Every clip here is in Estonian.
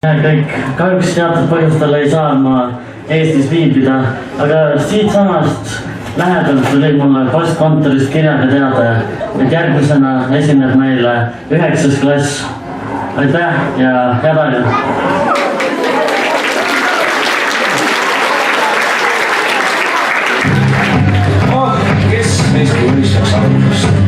Kõik kahjuks teatud põhjustel ei saa ma Eestis viibida, aga siitsamast lähedalt tuli mulle postkontorist kirjaga teada, et järgmisena esineb meile 9. klass. Aitäh ja head aega! Kes meist unistaks algust?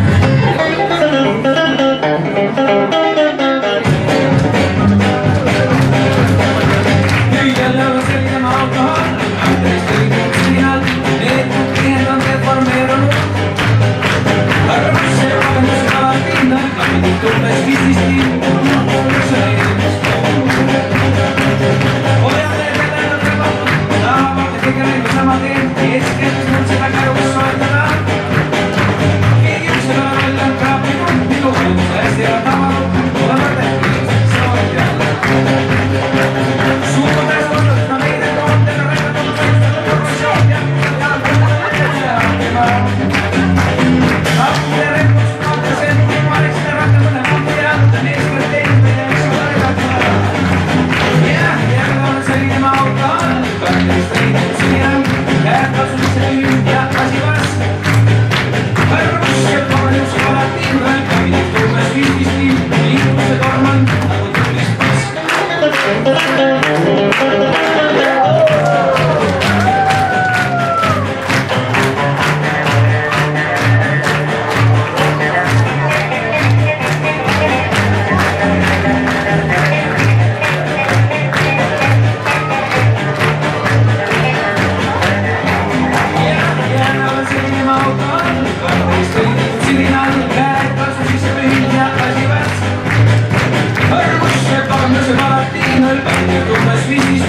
Arvus, see pagandas ja alati nõlbab ja tuumes viisis